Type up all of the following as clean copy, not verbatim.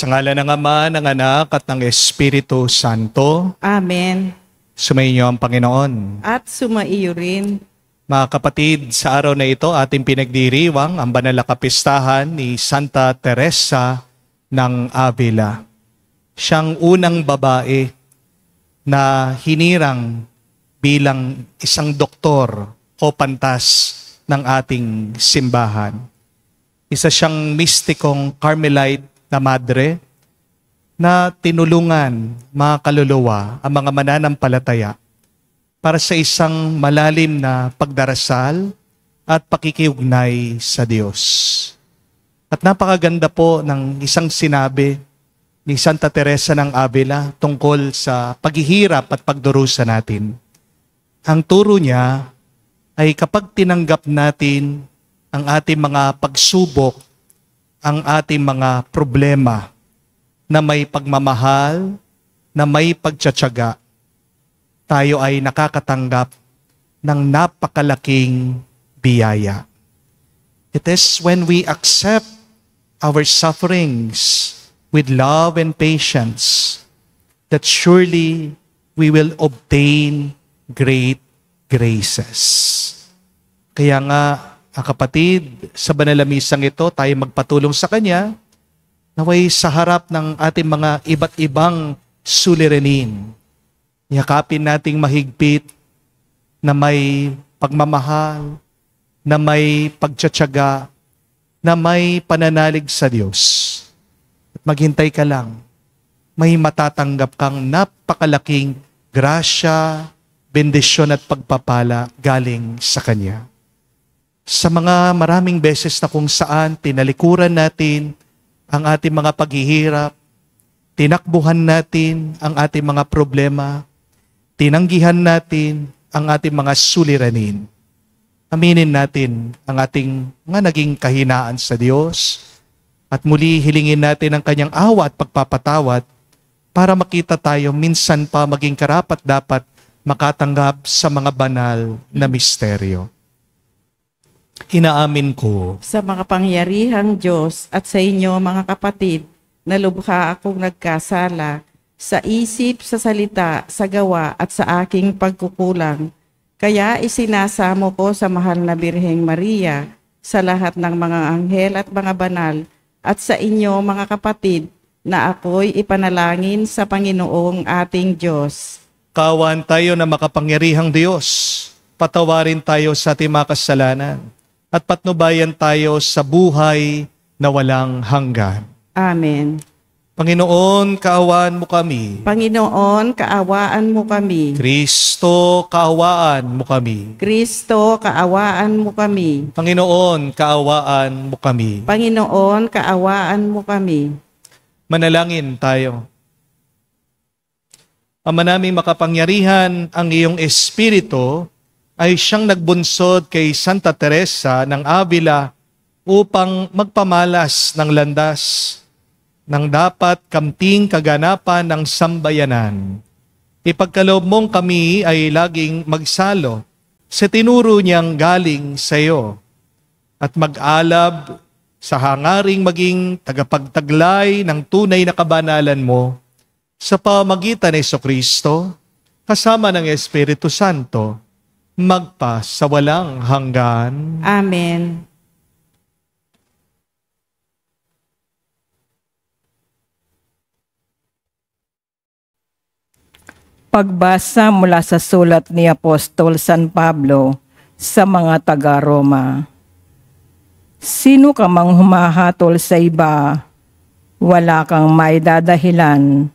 Sa ngalan ng Ama, ng Anak, at ng Espiritu Santo. Amen. Sumainyo ang Panginoon. At sumaiyo rin. Mga kapatid, sa araw na ito ating pinagdiriwang ang banal na kapistahan ni Santa Teresa ng Avila. Siyang unang babae na hinirang bilang isang doktor o pantas ng ating simbahan. Isa siyang mistikong Carmelite na madre na tinulungan mga kaluluwa, ang mga mananampalataya para sa isang malalim na pagdarasal at pakikiugnay sa Diyos. At napakaganda po ng isang sinabi ni Santa Teresa ng Avila tungkol sa paghihirap at pagdurusa natin. Ang turo niya ay kapag tinanggap natin ang ating mga pagsubok, ang ating mga problema na may pagmamahal, na may pagtsatsaga, tayo ay nakakatanggap ng napakalaking biyaya. It is when we accept our sufferings with love and patience that surely we will obtain great graces. Kaya nga, kapatid, sa banal na misang ito, tayo magpatulong sa Kanya, naway sa harap ng ating mga iba't ibang suliranin, yakapin nating mahigpit na may pagmamahal, na may pagtsatsaga, na may pananalig sa Diyos. At maghintay ka lang, may matatanggap kang napakalaking grasya, bendisyon at pagpapala galing sa Kanya. Sa mga maraming beses na kung saan tinalikuran natin ang ating mga paghihirap, tinakbuhan natin ang ating mga problema, tinanggihan natin ang ating mga suliranin. Aminin natin ang ating mga naging kahinaan sa Diyos at muli hilingin natin ang Kanyang awa at pagpapatawad para makita tayo minsan pa maging karapat-dapat makatanggap sa mga banal na misteryo. Inaamin ko Sa makapangyarihang Diyos at sa inyo mga kapatid, na lubha akong nagkasala sa isip, sa salita, sa gawa at sa aking pagkukulang. Kaya isinasamo ko sa mahal na Birheng Maria, sa lahat ng mga anghel at mga banal, at sa inyo mga kapatid, na ako'y ipanalangin sa Panginoong ating Diyos. kawan tayo na makapangyarihang Diyos. Patawarin tayo sa ating mga kasalanan at patnubayan tayo sa buhay na walang hanggan. Amen. Panginoon, kaawaan mo kami. Panginoon, kaawaan mo kami. Kristo, kaawaan mo kami. Kristo, kaawaan mo kami. Panginoon, kaawaan mo kami. Panginoon, kaawaan mo kami. Manalangin tayo. Ama naming makapangyarihan, ang iyong Espiritu ay siyang nagbunsod kay Santa Teresa ng Avila upang magpamalas ng landas ng dapat kamting kaganapan ng sambayanan. Ipagkaloob mong kami ay laging magsalo sa tinuro niyang galing sa iyo at mag-alab sa hangaring maging tagapagtaglay ng tunay na kabanalan mo sa pamagitan ni Jesucristo kasama ng Espiritu Santo magpa sa walang hanggan. Amen. Pagbasa mula sa sulat ni Apostol San Pablo sa mga taga-Roma. Sino ka mang humahatol sa iba, wala kang maidadahilan,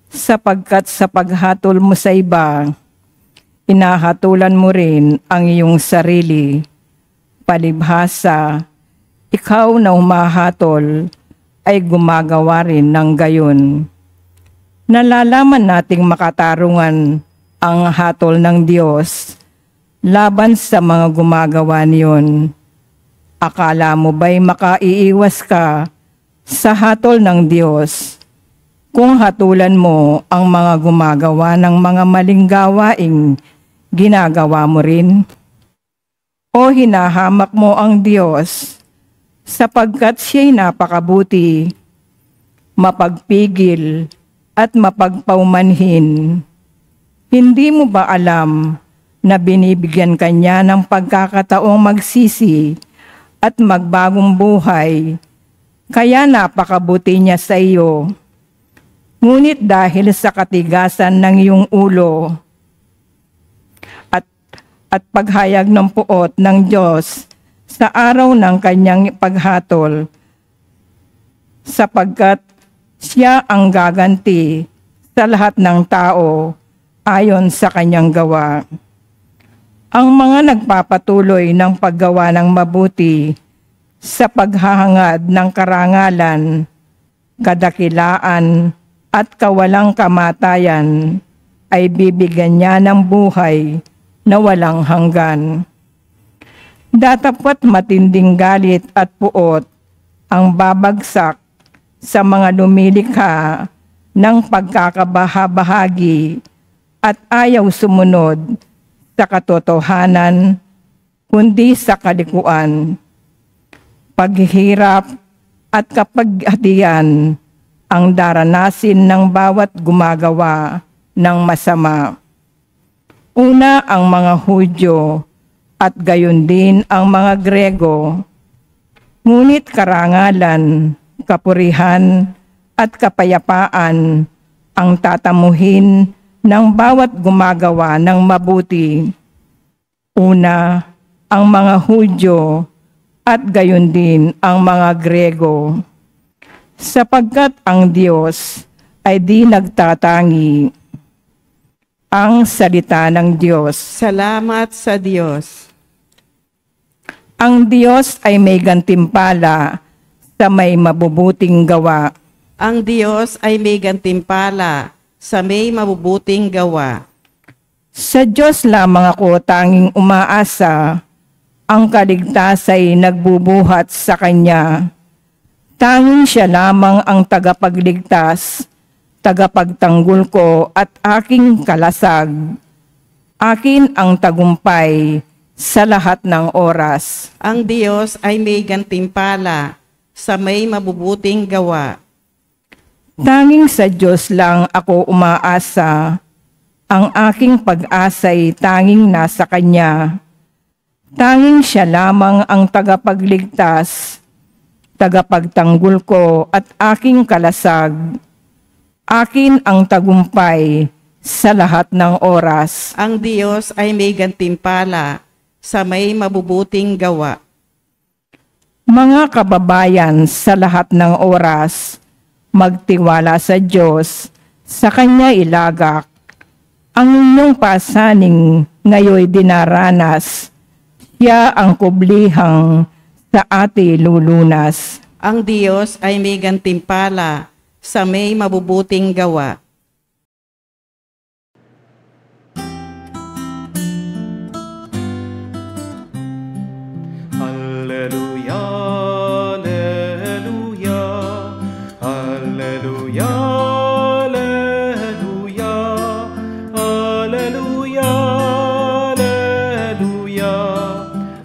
sapagkat sa paghatol mo sa iba, inahatulan mo rin ang iyong sarili. Palibhasa, ikaw na humahatol ay gumagawa rin ng gayon. Nalalaman nating makatarungan ang hatol ng Diyos laban sa mga gumagawa niyon. Akala mo ba'y makaiiwas ka sa hatol ng Diyos kung hatulan mo ang mga gumagawa ng mga maling gawaing ginagawa mo rin? O hinahamak mo ang Diyos sapagkat siya'y napakabuti? mapagpigil, at mapagpaumanhin. Hindi mo ba alam na binibigyan ka niya ng pagkakataong magsisi at magbagong buhay, kaya napakabuti niya sa iyo? Ngunit dahil sa katigasan ng iyong ulo at paghayag ng puot ng Diyos sa araw ng kanyang paghatol, sapagkat siya ang gaganti sa lahat ng tao ayon sa kanyang gawa. Ang mga nagpapatuloy ng paggawa ng mabuti sa paghahangad ng karangalan, kadakilaan, at kawalang kamatayan ay bibigyan niya ng buhay na walang hanggan. Datapwat matinding galit at puot ang babagsak sa mga lumilikha ng pagkakabahabahagi at ayaw sumunod sa katotohanan, kundi sa kalikuan. Paghihirap at kapaghatian ang daranasin ng bawat gumagawa ng masama. Una ang mga Hudyo at gayon din ang mga Grego. Ngunit karangalan, kapurihan at kapayapaan ang tatamuhin ng bawat gumagawa ng mabuti. Una ang mga Hudyo at gayon din ang mga Grego. Sapagkat ang Diyos ay di nagtatangi. Ang salita ng Diyos. Salamat sa Diyos. Ang Diyos ay may gantimpala sa may mabubuting gawa. Ang Diyos ay may gantimpala sa may mabubuting gawa. Sa Diyos lamang ako tanging umaasa, ang kaligtas ay nagbubuhat sa Kanya. Tanging siya lamang ang tagapagligtas, tagapagtanggol ko at aking kalasag. Akin ang tagumpay sa lahat ng oras. Ang Diyos ay may gantimpala sa may mabubuting gawa. Tanging sa Diyos lang ako umaasa, ang aking pag-asa'y tanging nasa Kanya. Tanging siya lamang ang tagapagligtas, tagapagtanggol ko at aking kalasag. Akin ang tagumpay sa lahat ng oras. Ang Diyos ay may gantimpala sa may mabubuting gawa. Mga kababayan, sa lahat ng oras, magtiwala sa Diyos, sa Kanya ilagak. Ang inyong pasaning ngayoy dinaranas, siya ang kublihang sa ati lulunas. Ang Diyos ay may gantimpala sa may mabubuting gawa. Alleluia, alleluia, alleluia, alleluia, alleluia,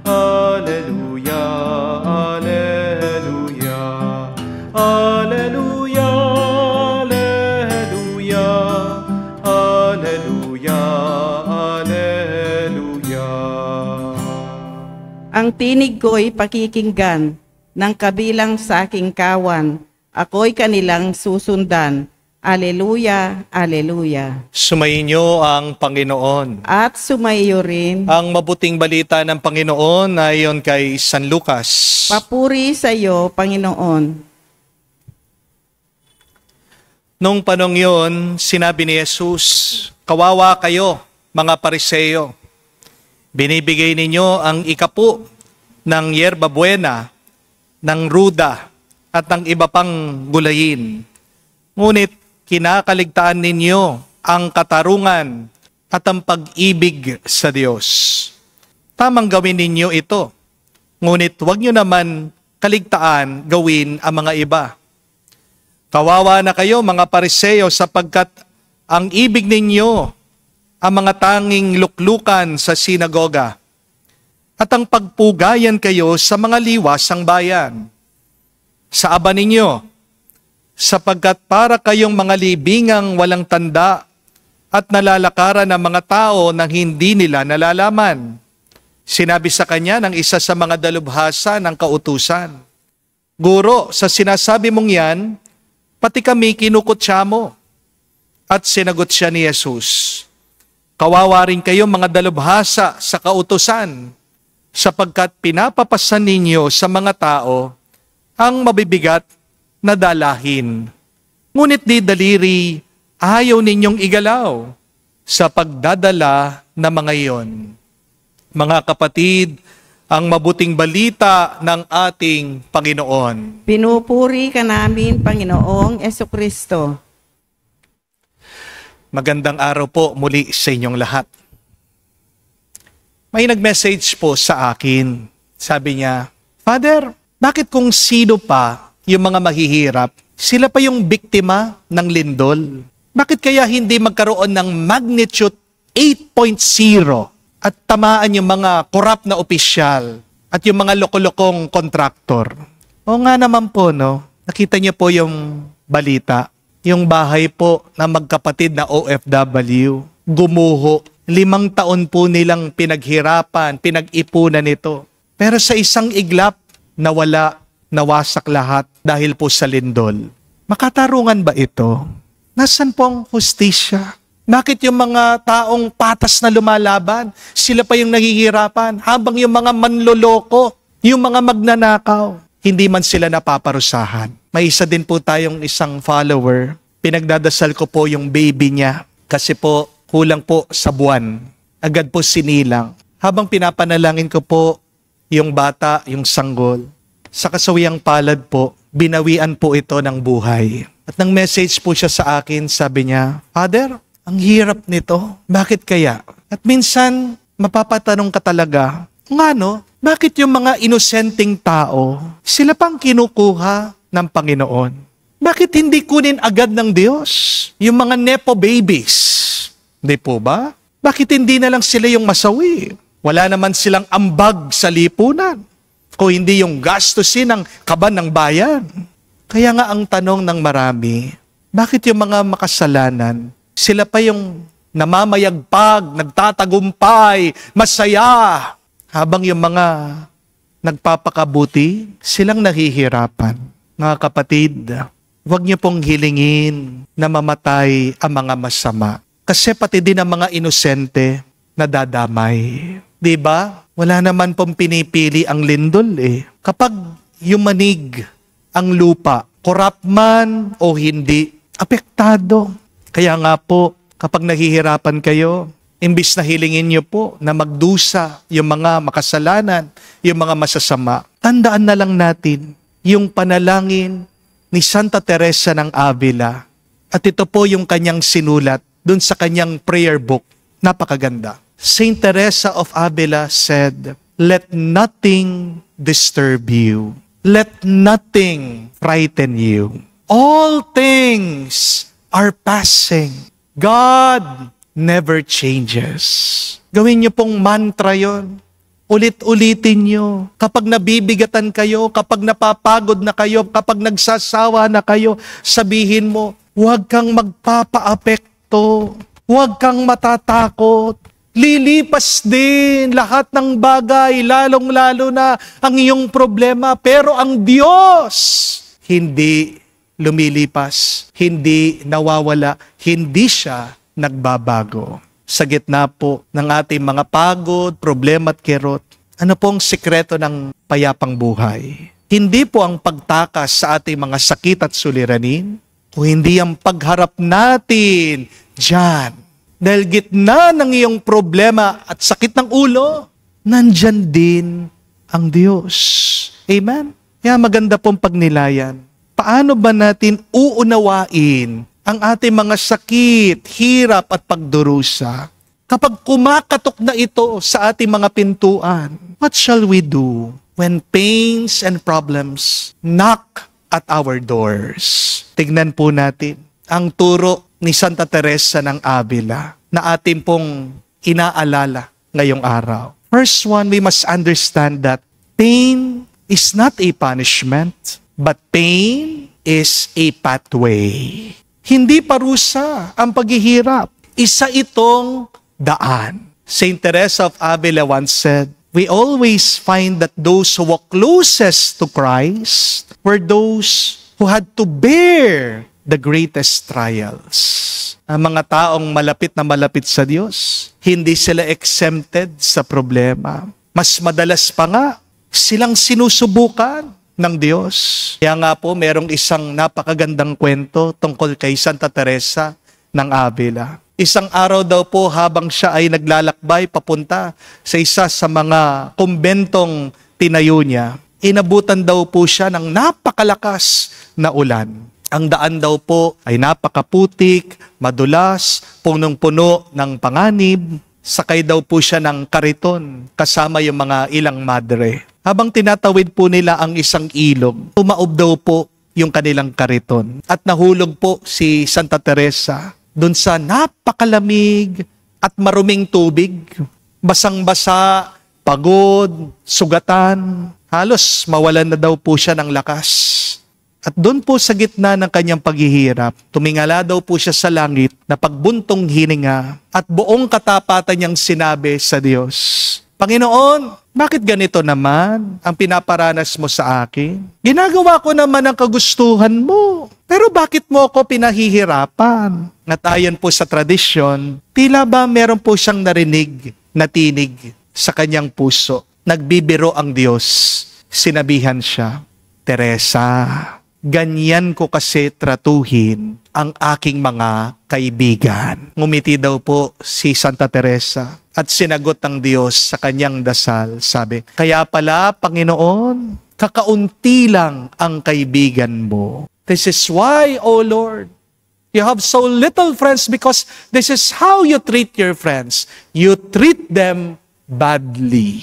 alleluia, alleluia, alleluia, alleluia, alleluia, alleluia. Ang tinig ko'y pakikinggan ng kabilang sa aking kawan. Ako'y kanilang susundan. Aleluya, aleluya. Sumainyo ang Panginoon. At sumaiyo rin. Ang mabuting balita ng Panginoon ayon kay San Lucas. Papuri sa iyo, Panginoon. Nung panong yun, sinabi ni Jesus, "Kawawa kayo, mga Pariseo. Binibigay ninyo ang ikapu ng yerba buena, ng ruda, at ng iba pang gulayin. Ngunit kinakaligtaan ninyo ang katarungan at ang pag-ibig sa Diyos. Tamang gawin ninyo ito, ngunit huwag nyo naman kaligtaan gawin ang mga iba. Kawawa na kayo, mga Pariseo, sapagkat ang ibig ninyo ang mga tanging luklukan sa sinagoga at ang pagpugayan kayo sa mga liwasang bayan. Sa aba ninyo, sapagkat para kayong mga libingang walang tanda at nalalakaran ng mga tao nang hindi nila nalalaman. Sinabi sa kanya ng isa sa mga dalubhasa ng kautusan, Guro, sa sinasabi mong yan, pati kami kinukutya mo. At sinagot siya ni Jesus, Kawawa rin kayo mga dalubhasa sa kautusan, sapagkat pinapapasan ninyo sa mga tao ang mabibigat na dalahin. Ngunit di daliri, ayaw ninyong igalaw sa pagdadala na mga iyon. Mga kapatid, ang mabuting balita ng ating Panginoon. Pinupuri ka namin, Panginoong Esukristo. Magandang araw po muli sa inyong lahat. May nag-message po sa akin. Sabi niya, Father, bakit kung sino pa yung mga mahihirap, sila pa yung biktima ng lindol? Bakit kaya hindi magkaroon ng magnitude 8.0 at tamaan yung mga korap na opisyal at yung mga loko-lokong kontraktor? O nga naman po, no? Nakita niyo po yung balita. Yung bahay po na magkapatid na OFW, gumuho. 5 taon po nilang pinaghirapan, pinag-ipunan ito. Pero sa isang iglap, nawala, nawasak lahat dahil po sa lindol. Makatarungan ba ito? Nasaan po ang hustisya? Bakit yung mga taong patas na lumalaban, sila pa yung nahihirapan, habang yung mga manloloko, yung mga magnanakaw, hindi man sila napaparusahan? May isa din po tayong isang follower, pinagdadasal ko po yung baby niya, kasi po kulang po sa buwan. Agad po sinilang. Habang pinapanalangin ko po yung bata, yung sanggol, sa kasawiyang palad po, binawian po ito ng buhay. At nang message po siya sa akin, sabi niya, Father, ang hirap nito. Bakit kaya? At minsan, mapapatanong ka talaga, bakit yung mga inosenteng tao, sila pang kinukuha ng Panginoon? Bakit hindi kunin agad ng Diyos yung mga nepo babies? Hindi po ba? Bakit hindi na lang sila yung masawi? Wala naman silang ambag sa lipunan, kung hindi yung gastusin ng kaban ng bayan. Kaya nga ang tanong ng marami, bakit yung mga makasalanan, sila pa yung namamayagpag, nagtatagumpay, masaya, habang yung mga nagpapakabuti, silang nahihirapan? Mga kapatid, huwag niyo pong hilingin na mamatay ang mga masama. Kasi pati din ang mga inosente nadadamay. Diba? Wala naman pong pinipili ang lindol eh. Kapag yumanig ang lupa, korap man o hindi, apektado. Kaya nga po, kapag nahihirapan kayo, imbis na hilingin niyo po na magdusa yung mga makasalanan, yung mga masasama, tandaan na lang natin yung panalangin ni Santa Teresa ng Avila. At ito po yung kanyang sinulat dun sa kanyang prayer book. Napakaganda. Saint Teresa of Avila said, Let nothing disturb you. Let nothing frighten you. All things are passing. God never changes. Gawin niyo pong mantra yon. Ulit-ulitin niyo. Kapag nabibigatan kayo, kapag napapagod na kayo, kapag nagsasawa na kayo, sabihin mo, huwag kang magpapaapekto. Huwag kang matatakot. Lilipas din lahat ng bagay, lalong-lalo na ang iyong problema. Pero ang Diyos, hindi lumilipas, hindi nawawala, hindi siya nagbabago. Sa gitna po ng ating mga pagod, problema at kirot, ano pong sikreto ng payapang buhay? Hindi po ang pagtakas sa ating mga sakit at suliranin, o hindi ang pagharap natin dyan. Dahil gitna ng iyong problema at sakit ng ulo, nandyan din ang Diyos. Amen? Kaya maganda pong pagnilayan. Paano ba natin uunawain ang ating mga sakit, hirap at pagdurusa? Kapag kumakatok na ito sa ating mga pintuan, what shall we do when pains and problems knock at our doors? Tignan po natin ang turo ni Santa Teresa ng Avila na ating pong inaalala ngayong araw. First one, we must understand that pain is not a punishment, but pain is a pathway. Hindi parusa ang paghihirap. Isa itong daan. Saint Teresa of Avila once said, we always find that those who walk closest to Christ were those who had to bear the greatest trials. Ang mga taong malapit na malapit sa Diyos, hindi sila exempted sa problema. Mas madalas pa nga, silang sinusubukan ng Diyos. Kaya nga po, merong isang napakagandang kwento tungkol kay Santa Teresa ng Avila. Isang araw daw po habang siya ay naglalakbay papunta sa isa sa mga kumbentong tinayo niya, inabutan daw po siya ng napakalakas na ulan. Ang daan daw po ay napakaputik, madulas, punong-puno ng panganib. Sakay daw po siya ng kariton kasama yung mga ilang madre. Habang tinatawid po nila ang isang ilog, tumaob daw po yung kanilang kariton. At nahulog po si Santa Teresa doon sa napakalamig at maruming tubig. Basang-basa, pagod, sugatan. Halos mawalan na daw po siya ng lakas. At doon po sa gitna ng kanyang paghihirap, tumingala daw po siya sa langit na pagbuntong hininga at buong katapatan niyang sinabi sa Diyos, Panginoon, bakit ganito naman ang pinaparanas mo sa akin? Ginagawa ko naman ang kagustuhan mo. Pero bakit mo ako pinahihirapan? At ayon po sa tradisyon, tila ba meron po siyang narinig na tinig sa kanyang puso. Nagbibiro ang Diyos. Sinabihan siya, Teresa, ganyan ko kasi tratuhin ang aking mga kaibigan. Ngumiti daw po si Santa Teresa at sinagot ng Diyos sa kanyang dasal. Sabi, kaya pala, Panginoon, kakaunti lang ang kaibigan mo. This is why, O Lord, you have so little friends because this is how you treat your friends. You treat them badly.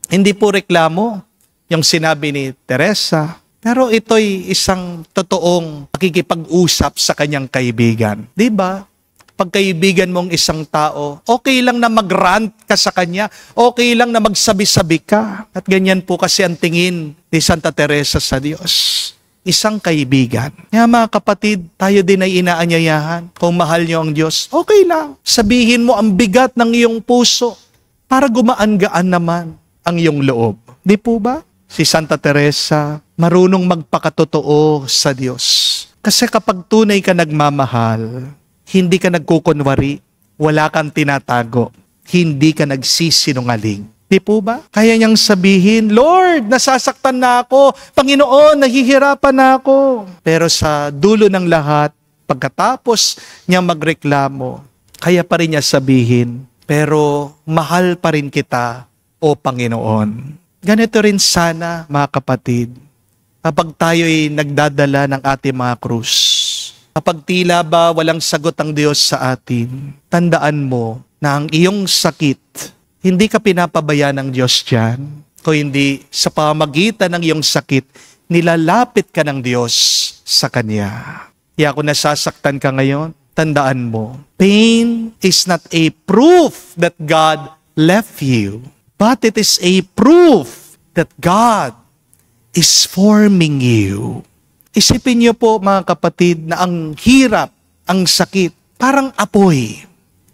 Hindi po reklamo yung sinabi ni Teresa, pero ito'y isang totoong pakikipag-usap sa kanyang kaibigan. Diba? Pag kaibigan mong isang tao, okay lang na mag-rant ka sa kanya, okay lang na magsabi-sabi ka. At ganyan po kasi ang tingin ni Santa Teresa sa Diyos. Isang kaibigan. Kaya mga kapatid, tayo din ay inaanyayahan. Kung mahal niyo ang Diyos, okay lang. Sabihin mo ang bigat ng iyong puso para gumaan-gaan naman ang iyong loob. Di po ba? Si Santa Teresa, marunong magpakatotoo sa Diyos. Kasi kapag tunay ka nagmamahal, hindi ka nagkukunwari, wala kang tinatago, hindi ka nagsisinungaling. Di po ba? Kaya niyang sabihin, Lord, nasasaktan na ako. Panginoon, nahihirapan na ako. Pero sa dulo ng lahat, pagkatapos niyang magreklamo, kaya pa rin niya sabihin, pero mahal pa rin kita, O Panginoon. Ganito rin sana, mga kapatid, kapag tayo'y nagdadala ng ating mga krus, kapag tila ba walang sagot ang Diyos sa atin, tandaan mo na ang iyong sakit, hindi ka pinapabaya ng Diyos dyan, kung hindi sa pamamagitan ng iyong sakit, nilalapit ka ng Diyos sa Kanya. Kaya kung nasasaktan ka ngayon, tandaan mo, pain is not a proof that God left you, but it is a proof that God is forming you. Isipin niyo po mga kapatid na ang hirap, ang sakit, parang apoy.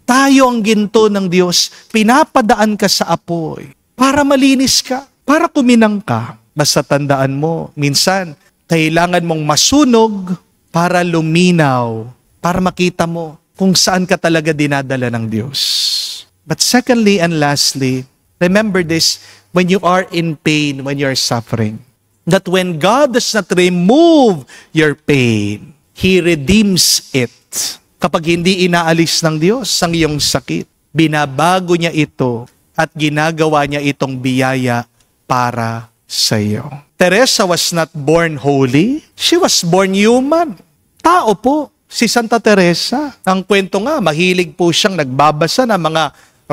Tayo ang ginto ng Diyos, pinapadaan ka sa apoy para malinis ka, para kuminang ka. Basta tandaan mo, minsan, kailangan mong masunog para luminaw, para makita mo kung saan ka talaga dinadala ng Diyos. But secondly and lastly, remember this, when you are in pain, when you are suffering, that when God does not remove your pain, He redeems it. Kapag hindi inaalis ng Diyos ang iyong sakit, binabago niya ito at ginagawa niya itong biyaya para sa iyo. Teresa was not born holy. She was born human. Tao po, si Santa Teresa. Ang kwento nga, mahilig po siyang nagbabasa ng mga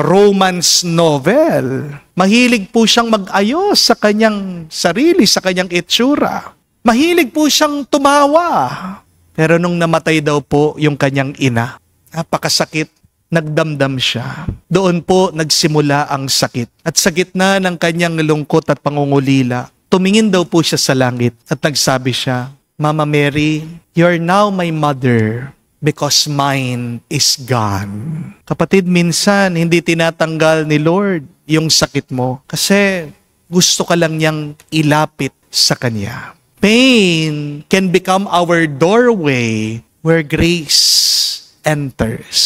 romance novel. Mahilig po siyang mag-ayos sa kanyang sarili, sa kanyang itsura. Mahilig po siyang tumawa. Pero nung namatay daw po yung kanyang ina, napakasakit, nagdamdam siya. Doon po nagsimula ang sakit. At sa gitna ng kanyang lungkot at pangungulila, tumingin daw po siya sa langit at nagsabi siya, Mama Mary, you're now my mother because mine is gone. Kapatid, minsan hindi tinatanggal ni Lord yung sakit mo kasi gusto ka lang niyang ilapit sa Kanya. Pain can become our doorway where grace enters.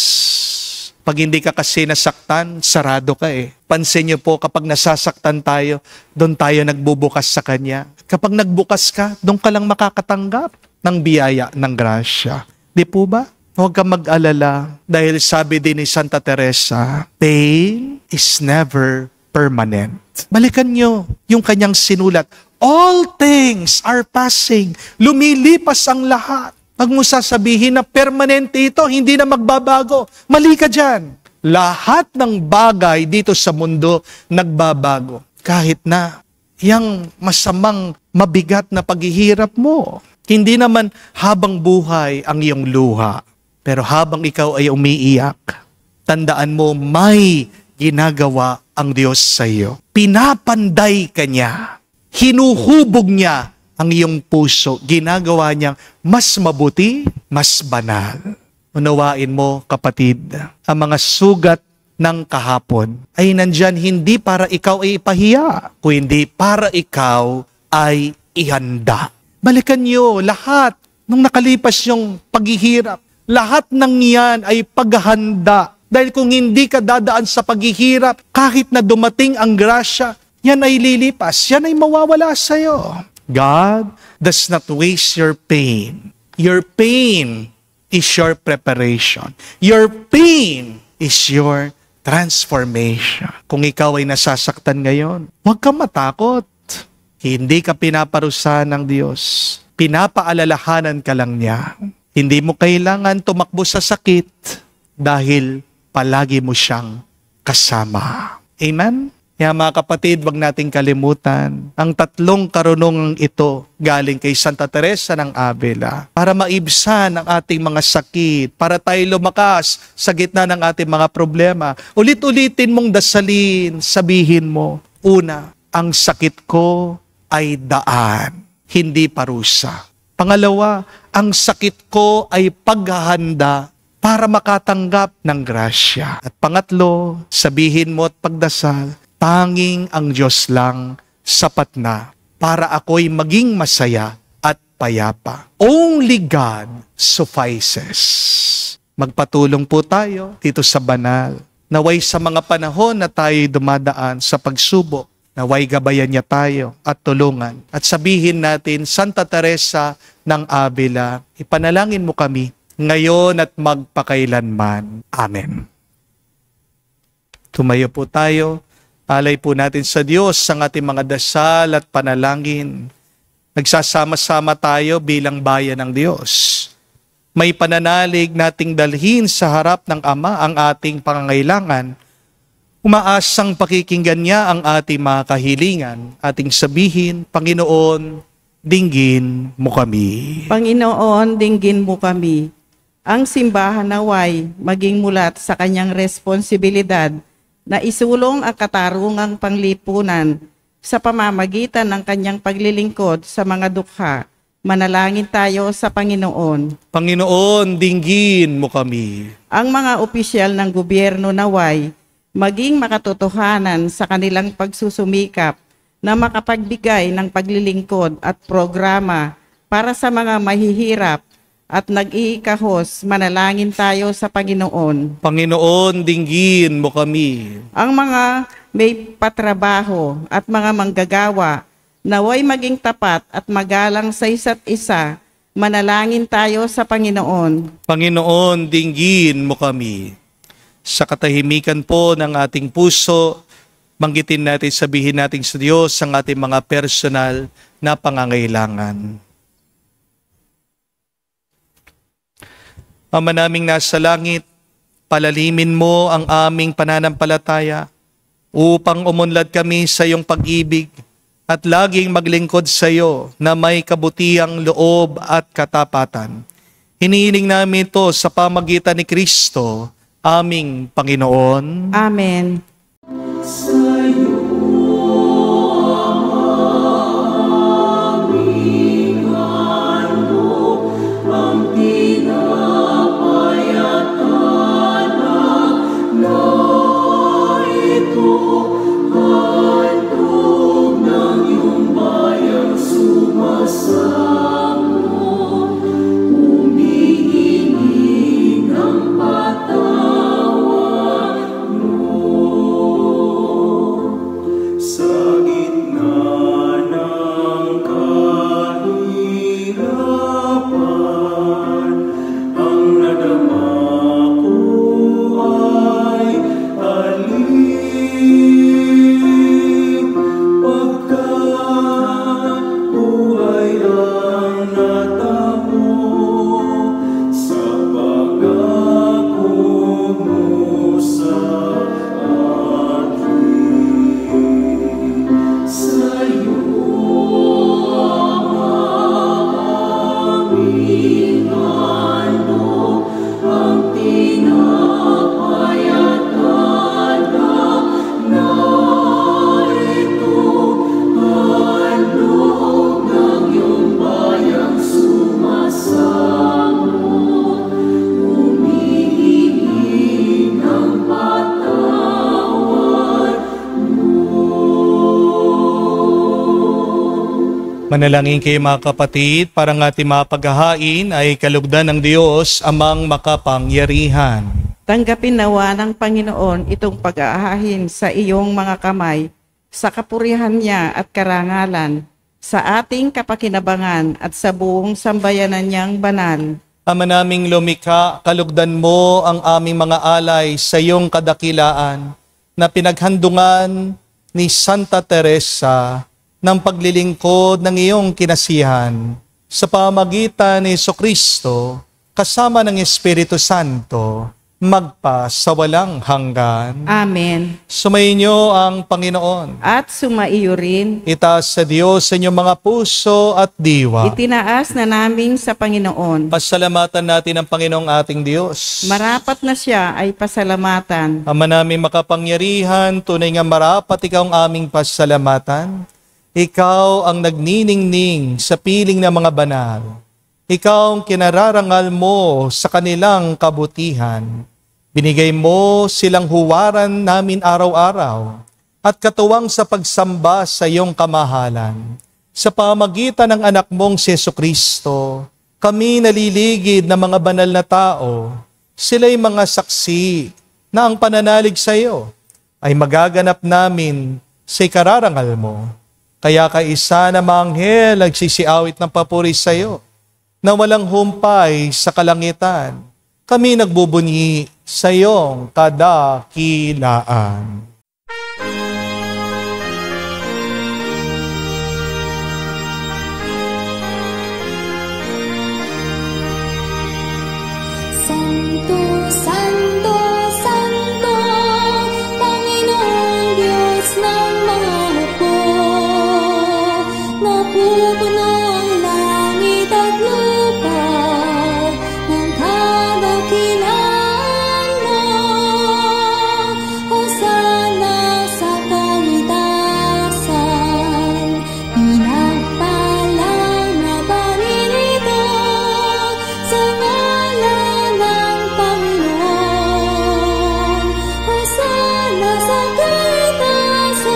Pag hindi ka kasi nasaktan, sarado ka eh. Pansin niyo po, kapag nasasaktan tayo, doon tayo nagbubukas sa Kanya. Kapag nagbukas ka, doon ka lang makakatanggap ng biyaya, ng grasya. Di po ba? Huwag kang mag-alala dahil sabi din ni Santa Teresa, pain is never permanent. Balikan niyo yung kanyang sinulat. All things are passing. Lumilipas ang lahat. Pag mo sasabihin na permanente ito, hindi na magbabago. Mali ka dyan. Lahat ng bagay dito sa mundo nagbabago. Kahit na yung masamang mabigat na paghihirap mo. Hindi naman habang buhay ang iyong luha. Pero habang ikaw ay umiiyak, tandaan mo may ginagawa ang Diyos sa iyo. Pinapanday ka niya. Hinuhubog niya ang iyong puso. Ginagawa niyang mas mabuti, mas banal. Unawain mo, kapatid, ang mga sugat ng kahapon ay nandyan hindi para ikaw ay ipahiya, kundi para ikaw ay ihanda. Balikan niyo lahat nung nakalipas yung paghihirap. Lahat ng yan ay paghahanda. Dahil kung hindi ka dadaan sa paghihirap, kahit na dumating ang grasya, yan ay lilipas, yan ay mawawala sa iyo. God does not waste your pain. Your pain is your preparation. Your pain is your transformation. Kung ikaw ay nasasaktan ngayon, huwag kang matakot. Hindi ka pinaparusahan ng Diyos. Pinapaalalahanan ka lang niya. Hindi mo kailangan tumakbo sa sakit dahil palagi mo siyang kasama. Amen? Kaya mga kapatid, wag nating kalimutan ang tatlong karunungang ito galing kay Santa Teresa ng Avila para maibsan ang ating mga sakit, para tayo lumakas sa gitna ng ating mga problema. Ulit-ulitin mong dasalin, sabihin mo, una, ang sakit ko ay daan, hindi parusa. Pangalawa, ang sakit ko ay paghahanda para makatanggap ng grasya. At pangatlo, sabihin mo at pagdasal, tanging ang Diyos lang sapat na para ako'y maging masaya at payapa. Only God suffices. Magpatulong po tayo dito sa banal. Naway sa mga panahon na tayo'y dumadaan sa pagsubok, naway gabayan niya tayo at tulungan. At sabihin natin, Santa Teresa ng Avila, ipanalangin mo kami ngayon at magpakailanman. Amen. Tumayo po tayo. Alay po natin sa Diyos ang ating mga dasal at panalangin. Nagsasama-sama tayo bilang bayan ng Diyos. May pananalig nating dalhin sa harap ng Ama ang ating pangangailangan. Umaasang pakikinggan niya ang ating mga kahilingan. Ating sabihin, Panginoon, dinggin mo kami. Panginoon, dinggin mo kami. Ang simbahan naway maging mulat sa kanyang responsibilidad na isulong ang katarungang panglipunan sa pamamagitan ng kanyang paglilingkod sa mga dukha. Manalangin tayo sa Panginoon. Panginoon, dinggin mo kami. Ang mga opisyal ng gobyerno naway maging makatotohanan sa kanilang pagsusumikap na makapagbigay ng paglilingkod at programa para sa mga mahihirap at nag-iikahos. Manalangin tayo sa Panginoon. Panginoon, dinggin mo kami. Ang mga may patrabaho at mga manggagawa, naway maging tapat at magalang sa isa't isa. Manalangin tayo sa Panginoon. Panginoon, dinggin mo kami. Sa katahimikan po ng ating puso, banggitin natin, sabihin natin sa Diyos ang ating mga personal na pangangailangan. Ama naming nasa langit, palalimin mo ang aming pananampalataya upang umunlad kami sa iyong pag-ibig at laging maglingkod sa iyo na may kabutiang loob at katapatan. Hinihiling namin ito sa pamagitan ni Kristo, aming Panginoon. Amen. Manalangin kayo mga kapatid, para ng ating mga paghahain ay kalugdan ng Diyos amang makapangyarihan. Tanggapin nawa ng Panginoon itong pag-aahahin sa iyong mga kamay, sa kapurihan niya at karangalan, sa ating kapakinabangan at sa buong sambayanan niyang banal. Ama naming lumikha, kalugdan mo ang aming mga alay sa iyong kadakilaan na pinaghandungan ni Santa Teresa ng paglilingkod ng iyong kinasihan sa pamagitan ni Jesucristo kasama ng Espiritu Santo magpa sa walang hanggan. Amen. Sumainyo ang Panginoon. At sumaiyo rin. Itaas sa Diyos sa inyong mga puso at diwa. Itinaas na namin sa Panginoon. Pasalamatan natin ang Panginoong ating Diyos. Marapat na siya ay pasalamatan. Ama namin makapangyarihan, tunay nga marapat ikaw ang aming pasalamatan. Ikaw ang nagniningning sa piling ng mga banal. Ikaw ang kinararangal mo sa kanilang kabutihan. Binigay mo silang huwaran namin araw-araw at katuwang sa pagsamba sa iyong kamahalan. Sa pamagitan ng anak mong si Jesucristo, kami naliligid na mga banal na tao. Sila'y mga saksi na ang pananalig sa iyo ay magaganap namin sa ikararangal mo. Kaya kaisa na manghel nagsisiawit ng papuri sa iyo, na walang humpay sa kalangitan, kami nagbubunyi sa iyong kadakilaan. Santo, Santo, Santo, Panginoong Diyos ng mga hukbo. Napupuno ang langit at lupa ng kadakilaan mo. Hosana sa kaitasan, pinagpalang na paninito sa ngalan ng Panginoon. Hosana sa kaitasan,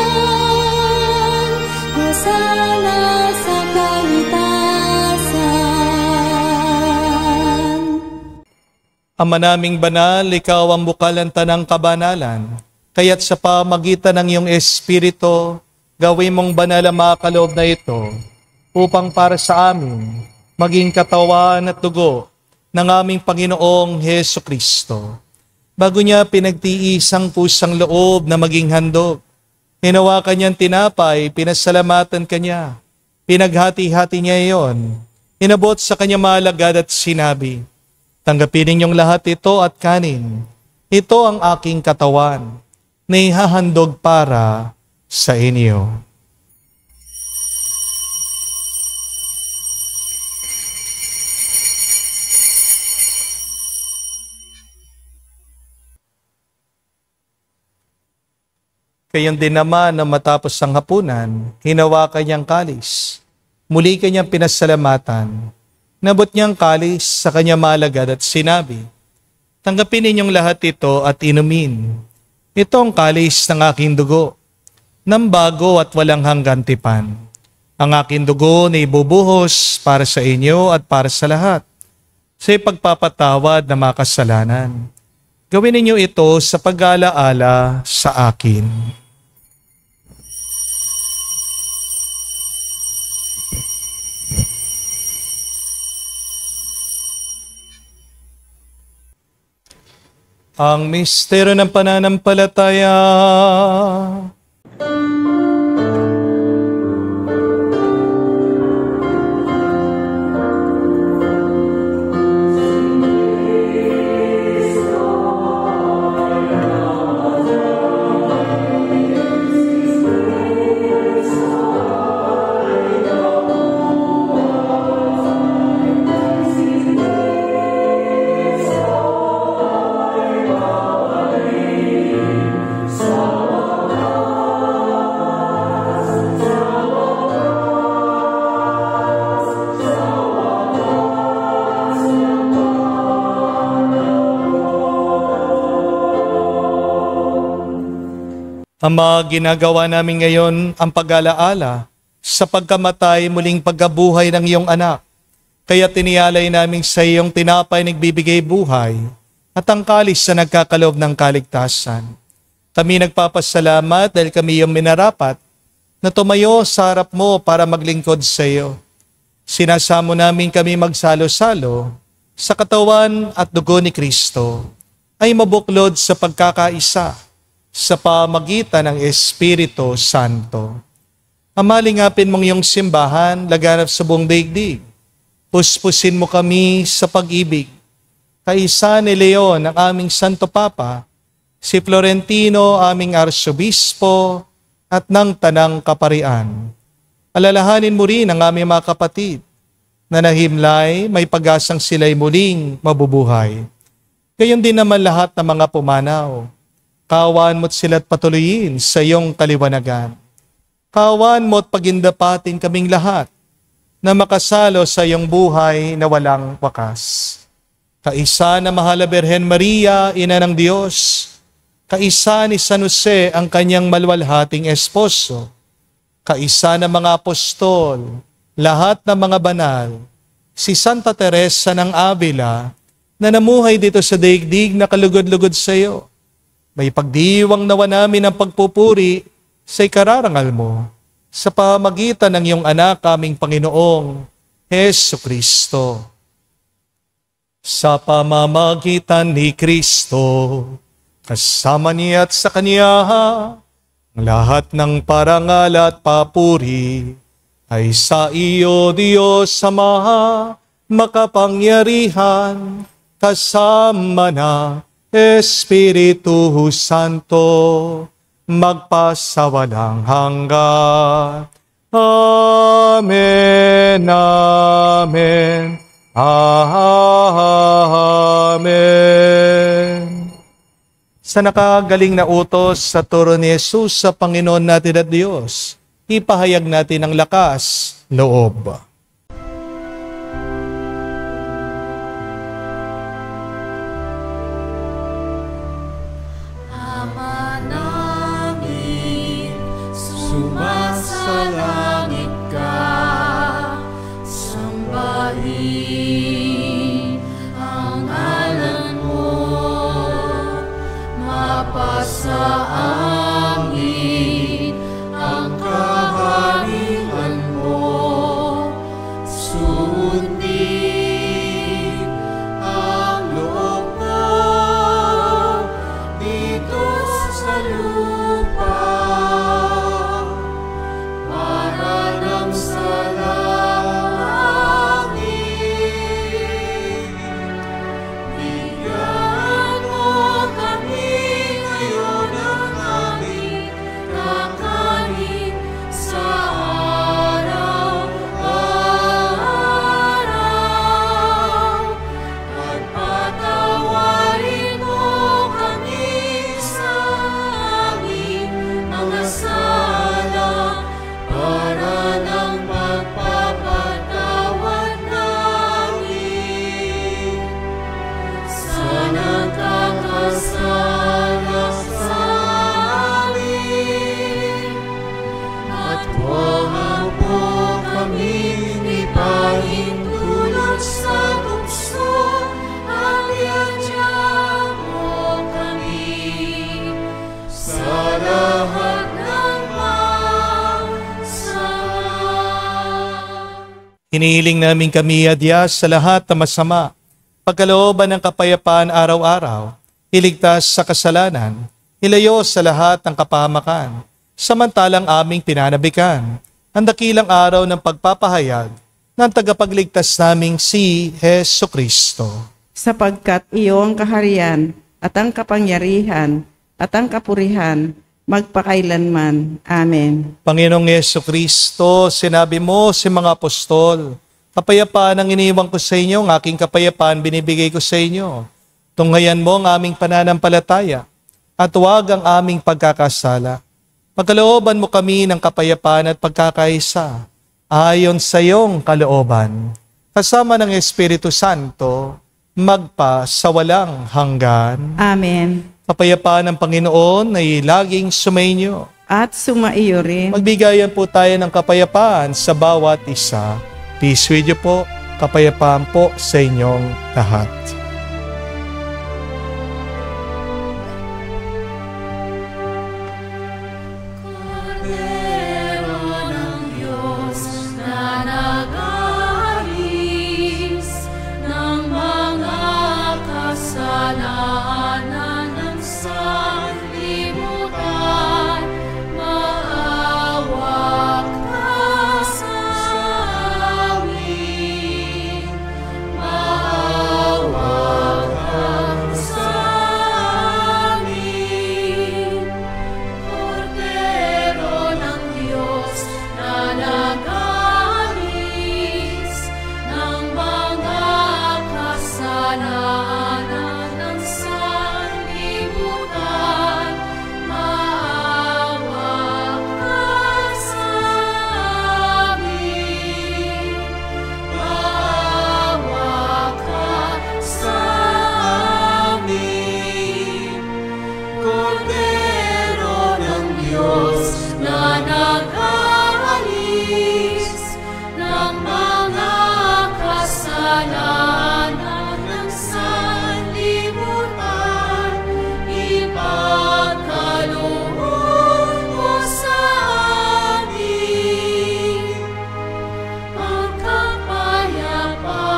Hosana sa kaitasan. Ama naming banal, ikaw ang bukalanta ng kabanalan. Kaya't sa pamagitan ng iyong Espiritu, gawin mong banal ang mga kaloob na ito upang para sa amin maging katawan at dugo ng aming Panginoong Jesucristo. Bago niya pinagtiisang pusang loob na maging handog, hinawakan niyang tinapay, pinasalamatan kanya, pinaghati-hati niya iyon, inabot sa kanya malagad at sinabi, tanggapin ninyong lahat ito at kanin. Ito ang aking katawan na ihahandog para sa inyo. Gayon din naman na matapos ang hapunan, hinawakan niyang kalis. Muli kanyang pinasalamatan. Nabot niyang kalis sa kanya malagad at sinabi, tanggapin ninyong lahat ito at inumin. Ito ang kalis ng aking dugo, ng bago at walang hanggan tipan. Ang aking dugo na ibubuhos para sa inyo at para sa lahat, sa ipagpapatawad ng mga kasalanan. Gawin ninyo ito sa pag-aalaala sa akin. Ang misteryo ng pananampalataya. Ama, ginagawa namin ngayon ang pag-alaala sa pagkamatay muling pagkabuhay ng iyong anak. Kaya tinialay namin sa iyong tinapay nagbibigay buhay at ang kalis na nagkakaloob ng kaligtasan. Kami nagpapasalamat dahil kami iyong minarapat na tumayo sa harap mo para maglingkod sa iyo. Sinasamo namin kami magsalo-salo sa katawan at dugo ni Kristo ay mabuklod sa pagkakaisa sa pamagitan ng Espiritu Santo. Amalingapin mong iyong simbahan, laganap sa buong daigdig. Puspusin mo kami sa pag-ibig. Kaisa ni Leon, ang aming Santo Papa, si Florentino, aming Arsobispo, at ng Tanang Kaparian. Alalahanin mo rin ang aming mga kapatid na nahimlay, may pag-asang sila'y muling mabubuhay. Gayon din naman lahat ng mga pumanaw. Kaawaan mo't sila't patuloyin sa iyong kaliwanagan. Kaawaan mo't pagindapatin kaming lahat na makasalo sa iyong buhay na walang wakas. Kaisa na Mahal na Birhen Maria, Ina ng Diyos, kaisa ni San Jose ang kanyang maluwalhating esposo, kaisa na mga apostol, lahat ng mga banal, si Santa Teresa ng Avila na namuhay dito sa daigdig na kalugod-lugod sa iyo. May pagdiwang nawa namin ang pagpupuri sa ikararangal mo sa pamagitan ng iyong anak, aming Panginoong Hesu Kristo. Sa pamamagitan ni Kristo, kasama niya at sa Kanya, ang lahat ng parangal at papuri ay sa iyo, Diyos Ama, makapangyarihan, kasama na Espiritu Santo, magpasawalang hanggan. Amen, amen, amen. Sa nakagaling na utos sa turo ni Jesus sa Panginoon natin at Diyos, ipahayag natin ang lakas, loob. Sumasalangit ka, sambahin ang ngalan mo, mapasa amin ang kaharian mo, sundin ang loob mo dito sa lupa. sa bukso at iadya mo kami sa lahat ng masama. Hinihiling namin kami adya sa lahat na masama, pagkalooban ng kapayapaan araw-araw, iligtas sa kasalanan, ilayo sa lahat ng kapahamakan, samantalang aming pinanabikan ang dakilang araw ng pagpapahayag ng tagapagligtas naming si Hesu Kristo. Sapagkat iyo ang kaharian at ang kapangyarihan at ang kapurihan magpakailanman. Amen. Panginoong Hesu Kristo, sinabi mo sa mga apostol, kapayapaan ang iniwan ko sa inyo, ang aking kapayapaan binibigay ko sa inyo. Tunghayan mo ang aming pananampalataya at huwag ang aming pagkakasala. Pagkalooban mo kami ng kapayapaan at pagkakaisa ayon sa iyong kalooban. Kasama ng Espiritu Santo, magpa sa walang hanggan. Amen. Kapayapaan ng Panginoon ay laging sumainyo. At sumaiyo rin. Magbigayan po tayo ng kapayapaan sa bawat isa. Peace with you po. Kapayapaan po sa inyong lahat. Kordero ng Diyos na nag-aalis ng mga kasalanan ng sanlibutan, maawa ka sa amin. Maawa ka sa amin. Kordero ng Diyos na nag-aalis ng mga kasalanan ng sanlibutan, maawa ka sa amin. Maawa ka sa amin. Kordero ng Diyos na nag-aalis ng mga kasalanan ng sanlibutan, ipagkaloob mo sa amin ang kapayapaan.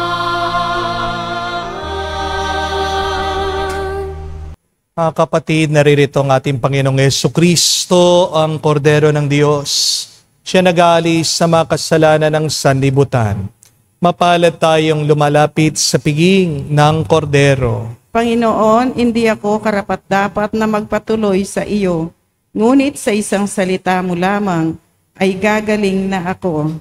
Mga kapatid, naririto ang ating Panginoong Hesu Kristo, ang Kordero ng Diyos. Siya nag-aalis sa mga kasalanan ng sanlibutan. Mapalad tayong lumalapit sa piging ng Kordero. Panginoon, hindi ako karapat-dapat na magpatuloy sa iyo, ngunit sa isang salita mo lamang ay gagaling na ako.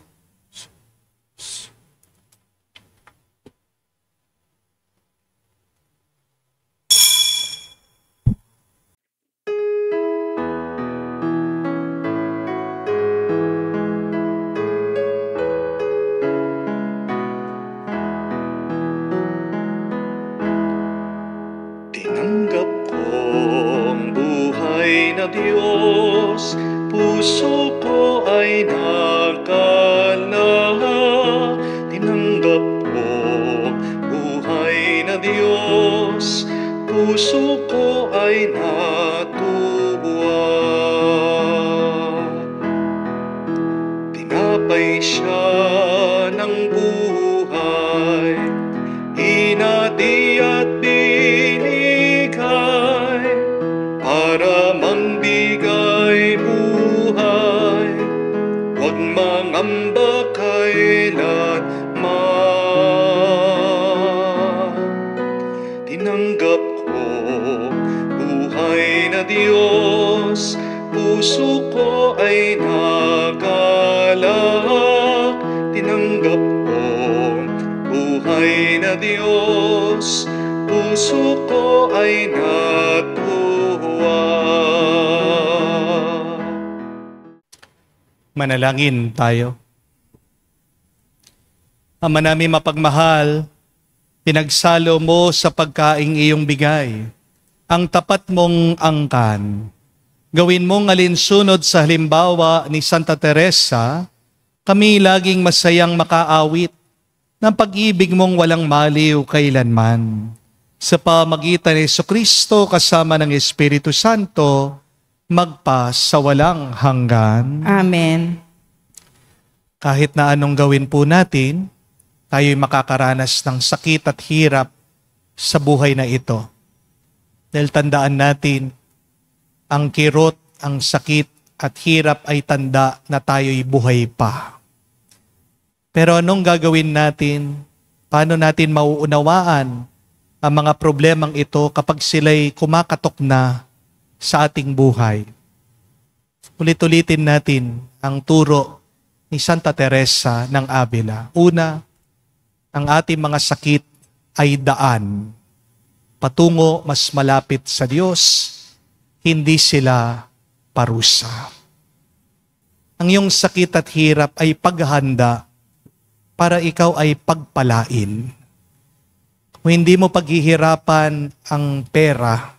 Tinanggap ko ang buhay na Diyos, puso ko ay nakalahad. Tinanggap ko buhay na Diyos, puso ko ay natubuan. Tinapay siya ng buhay, hinati at binigay para mangbigay buhay. Huwag mangamba kailanman. Tinanggap ko buhay na Diyos, puso ko ay nagalak. Tinanggap ko buhay na Diyos, puso ko ay natuwa. Manalangin tayo. Ama namin mapagmahal, pinagsalo mo sa pagkaing iyong bigay ang tapat mong angkan. Gawin mong alinsunod sa halimbawa ni Santa Teresa, kami laging masayang makaawit ng pag-ibig mong walang maliw kailanman. Sa pamagitan ni Jesucristo kasama ng Espiritu Santo, magpa sa walang hanggan. Amen. Kahit na anong gawin po natin, tayo'y makakaranas ng sakit at hirap sa buhay na ito. Dahil tandaan natin, ang kirot, ang sakit at hirap ay tanda na tayo'y buhay pa. Pero anong gagawin natin? Paano natin mauunawaan ang mga problemang ito kapag sila'y kumakatok na sa ating buhay? Ulit-ulitin natin ang turo ni Santa Teresa ng Avila. Una, ang ating mga sakit ay daan patungo mas malapit sa Diyos, hindi sila parusa. Ang iyong sakit at hirap ay paghahanda para ikaw ay pagpalain. Kung hindi mo paghihirapan ang pera,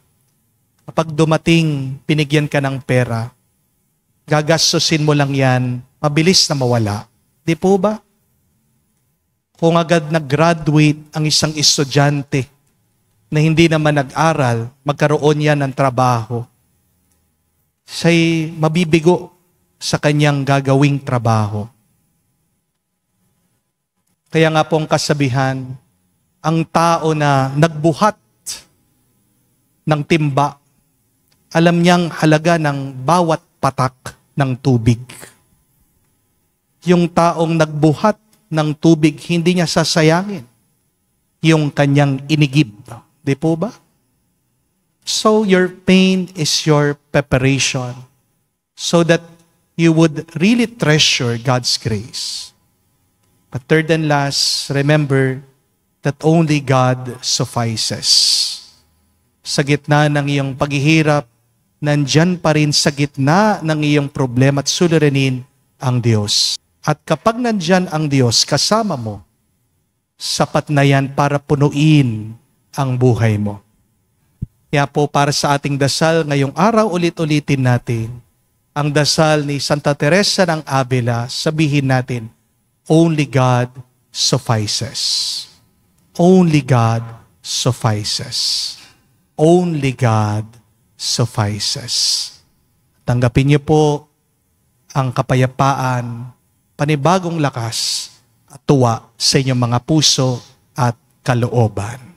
kapag dumating, binigyan ka ng pera, gagastusin mo lang yan, mabilis na mawala. Di po ba? Kung agad nag-graduate ang isang estudyante na hindi naman nag-aral, magkaroon yan ng trabaho, siya'y mabibigo sa kanyang gagawing trabaho. Kaya nga pong kasabihan, ang tao na nagbuhat ng timba, alam niyang halaga ng bawat patak ng tubig. Yung taong nagbuhat ng tubig, hindi niya sasayangin yung kanyang inigib. Di po ba? So your pain is your preparation so that you would really treasure God's grace. But third and last, remember that only God suffices. Sa gitna ng iyong paghihirap, nandyan pa rin sa gitna ng iyong problema at suliranin ang Diyos. At kapag nandyan ang Diyos kasama mo, sapat na yan para punuin ang buhay mo. Kaya po para sa ating dasal ngayong araw, ulit-ulitin natin ang dasal ni Santa Teresa ng Avila, sabihin natin, only God suffices. Only God suffices. Only God suffices. Tanggapin niyo po ang kapayapaan, panibagong lakas at tuwa sa inyong mga puso at kalooban.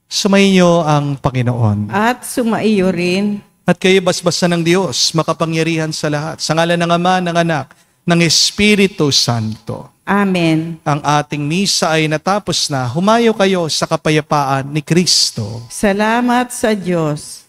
Sumainyo ang Panginoon. At sumaiyo rin. At kayo basbasan ng Diyos, makapangyarihan sa lahat. Sa ngalan ng Ama, ng Anak, ng Espiritu Santo. Amen. Ang ating misa ay natapos na. Humayo kayo sa kapayapaan ni Kristo. Salamat sa Diyos.